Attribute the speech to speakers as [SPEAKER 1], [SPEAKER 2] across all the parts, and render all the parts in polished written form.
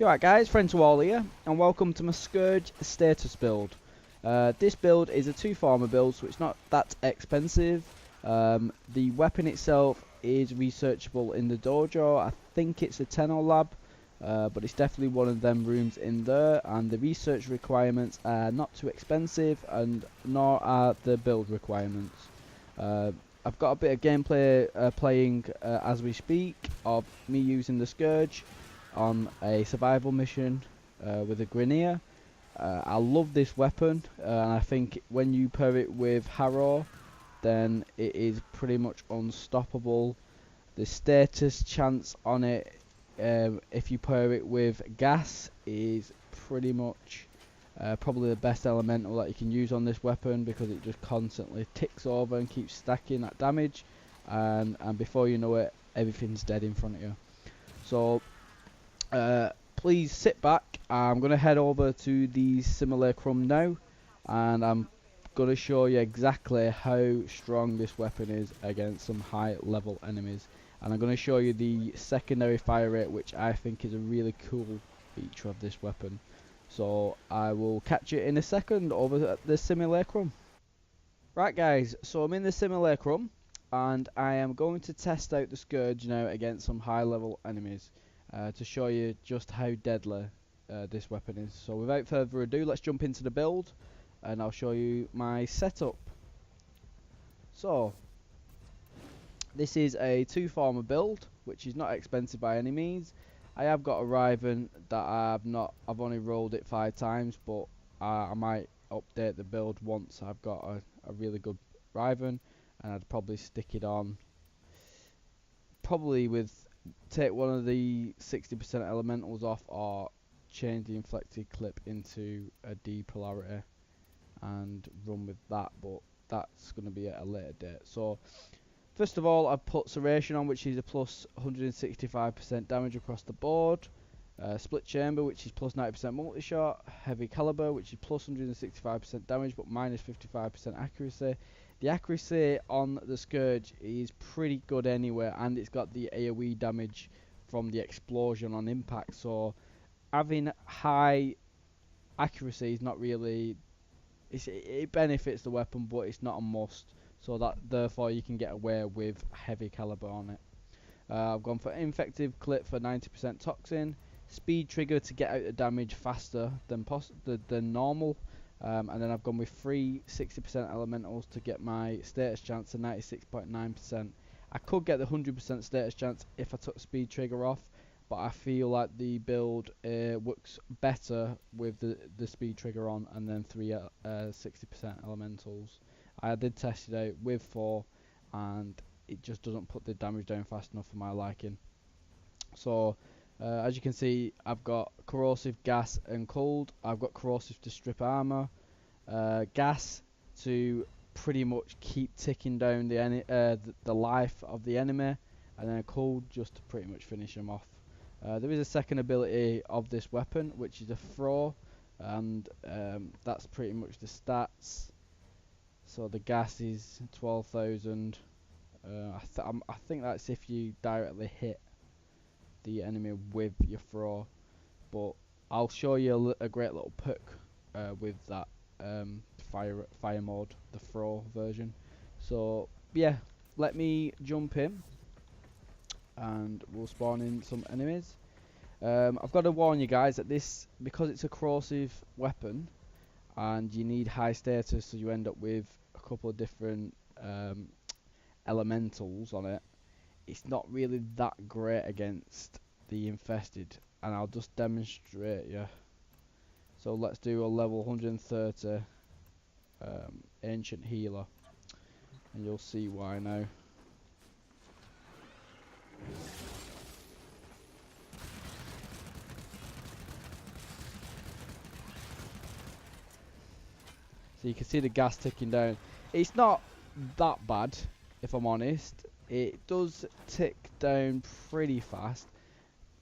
[SPEAKER 1] Right guys, friend to all here, and welcome to my Scourge Status build. This build is a 2-farmer build, so it's not that expensive. The weapon itself is researchable in the dojo. I think it's a Tenno lab, but it's definitely one of them rooms in there, and the research requirements are not too expensive, and nor are the build requirements. I've got a bit of gameplay playing as we speak of me using the Scourge on a survival mission with a Grineer. I love this weapon, and I think when you pair it with Harrow, then it is pretty much unstoppable. The status chance on it, if you pair it with gas, is pretty much probably the best elemental that you can use on this weapon, because it just constantly ticks over and keeps stacking that damage, and before you know it, everything's dead in front of you. So please sit back. I'm going to head over to the simulacrum now, and I'm going to show you exactly how strong this weapon is against some high level enemies, and I'm going to show you the secondary fire rate, which I think is a really cool feature of this weapon. So I will catch you in a second over at the simulacrum. Right guys, so I'm in the simulacrum, and I am going to test out the Scourge now against some high level enemies to show you just how deadly this weapon is. So without further ado, let's jump into the build and I'll show you my setup. So this is a 2-farmer build, which is not expensive by any means. I have got a Riven that I've only rolled it 5 times, but I might update the build once I've got a really good Riven, and I'd probably stick it on probably with take one of the 60% elementals off, or change the inflected clip into a D polarity and run with that, but that's going to be at a later date. So first of all, I've put Serration on, which is a plus 165% damage across the board. Split Chamber, which is plus 90% multi-shot. Heavy Caliber, which is plus 165% damage but minus 55% accuracy. The accuracy on the Scourge is pretty good anyway, and it's got the AoE damage from the explosion on impact. So having high accuracy is not really... it benefits the weapon, but it's not a must. So that therefore you can get away with heavy caliber on it. I've gone for infective clip for 90% toxin, speed trigger to get out the damage faster than normal, and then I've gone with 3 60% elementals to get my status chance to 96.9%. I could get the 100% status chance if I took speed trigger off, but I feel like the build works better with the speed trigger on, and then 3 60% elementals. I did test it out with 4, and it just doesn't put the damage down fast enough for my liking. So as you can see, I've got corrosive, gas and cold. I've got corrosive to strip armor, gas to pretty much keep ticking down the life of the enemy, and then cold just to pretty much finish them off. There is a second ability of this weapon, which is a throw, and that's pretty much the stats. So the gas is 12,000. I think that's if you directly hit the enemy with your throw, but I'll show you a great little perk with that fire mode, the throw version. So yeah, let me jump in and we'll spawn in some enemies. I've got to warn you guys that this, because it's a corrosive weapon and you need high status, so you end up with a couple of different elementals on it, it's not really that great against the infested, and I'll just demonstrate you. So let's do a level 130 ancient healer, and you'll see why now. So you can see the gas ticking down. It's not that bad, if I'm honest. It does tick down pretty fast,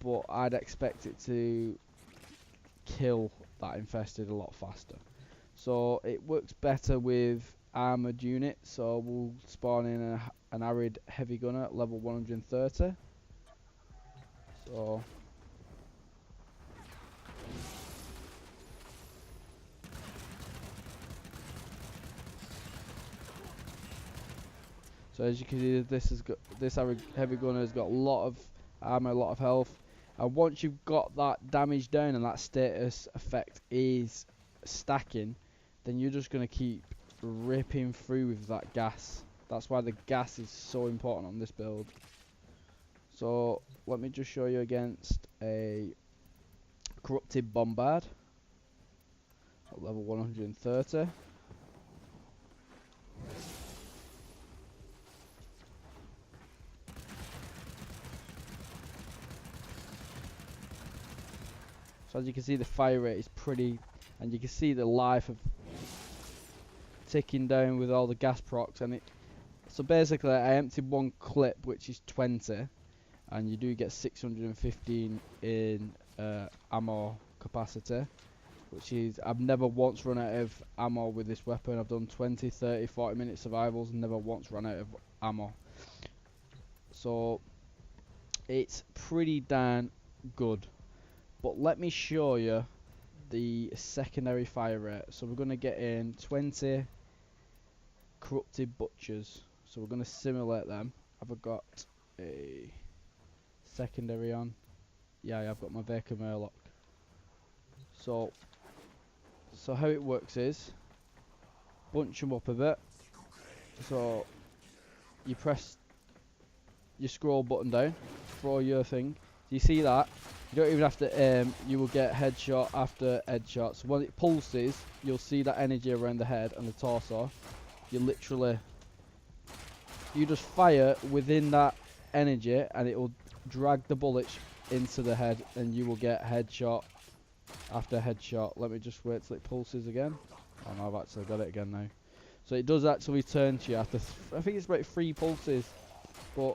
[SPEAKER 1] but I'd expect it to kill that infested a lot faster. So it works better with armoured units, so we'll spawn in an arid heavy gunner at level 130. So So as you can see, this heavy gunner has got a lot of armor, a lot of health, and once you've got that damage down and that status effect is stacking, then you're just going to keep ripping through with that gas. That's why the gas is so important on this build. So let me just show you against a corrupted bombard at level 130. So as you can see, the fire rate is pretty, and you can see the life of ticking down with all the gas procs. And so basically I emptied one clip, which is 20, and you do get 615 in ammo capacity, which is, I've never once run out of ammo with this weapon. I've done 20, 30, 40 minute survivals and never once run out of ammo. So it's pretty darn good. But let me show you the secondary fire rate. So we're going to get in 20 corrupted butchers. So we're going to simulate them. Have I got a secondary on? Yeah, I've got my Baker Murloc. So how it works is, bunch them up a bit. So you press your scroll button down, throw your thing. Do you see that? You don't even have to aim, you will get headshot after headshot. So when it pulses, you'll see that energy around the head and the torso. You just fire within that energy and it will drag the bullets into the head and you will get headshot after headshot. Let me just wait till it pulses again. Oh no, I've actually got it again now. So it does actually turn to you after, I think it's about 3 pulses. But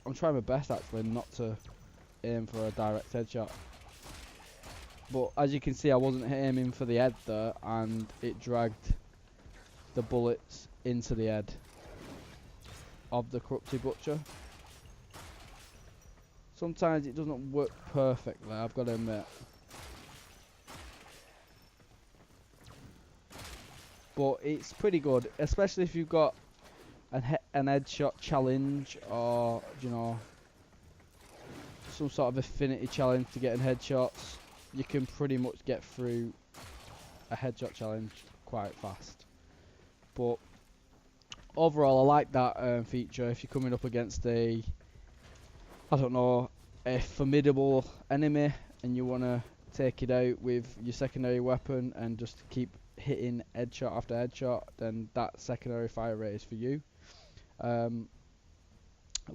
[SPEAKER 1] I'm trying my best actually not to aim for a direct headshot. But as you can see, I wasn't aiming for the head there, and it dragged the bullets into the head of the corrupted butcher. Sometimes it doesn't work perfectly, I've got to admit. But it's pretty good, especially if you've got an headshot challenge, or you know, some sort of affinity challenge to getting headshots. You can pretty much get through a headshot challenge quite fast. But overall, I like that feature. If you're coming up against a formidable enemy and you want to take it out with your secondary weapon and just keep hitting headshot after headshot, then that secondary fire rate is for you.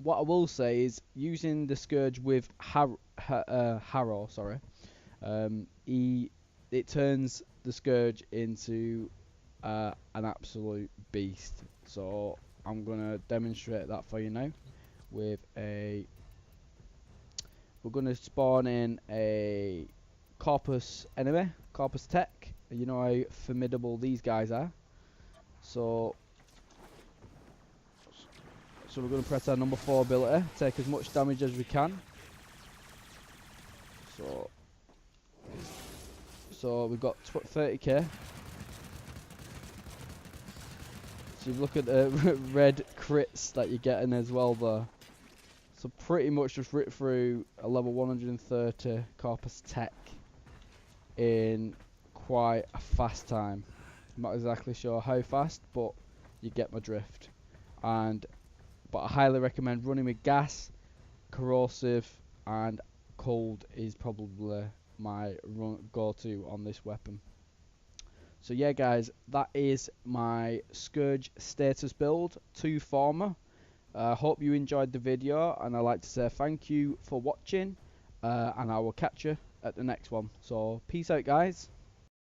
[SPEAKER 1] What I will say is, using the Scourge with Harrow, it turns the Scourge into an absolute beast. So I'm gonna demonstrate that for you now. We're gonna spawn in a Corpus enemy, Corpus Tech. You know how formidable these guys are. So we're going to press our number 4 ability, take as much damage as we can. So we've got 30k. So you look at the red crits that you're getting as well there. So pretty much just rip through a level 130 Corpus Tech in quite a fast time. I'm not exactly sure how fast, but you get my drift. But I highly recommend running with gas, corrosive, and cold is probably my go-to on this weapon. So yeah guys, that is my Scourge Status build, 2 former. Hope you enjoyed the video, and I'd like to say thank you for watching, and I will catch you at the next one. So peace out guys.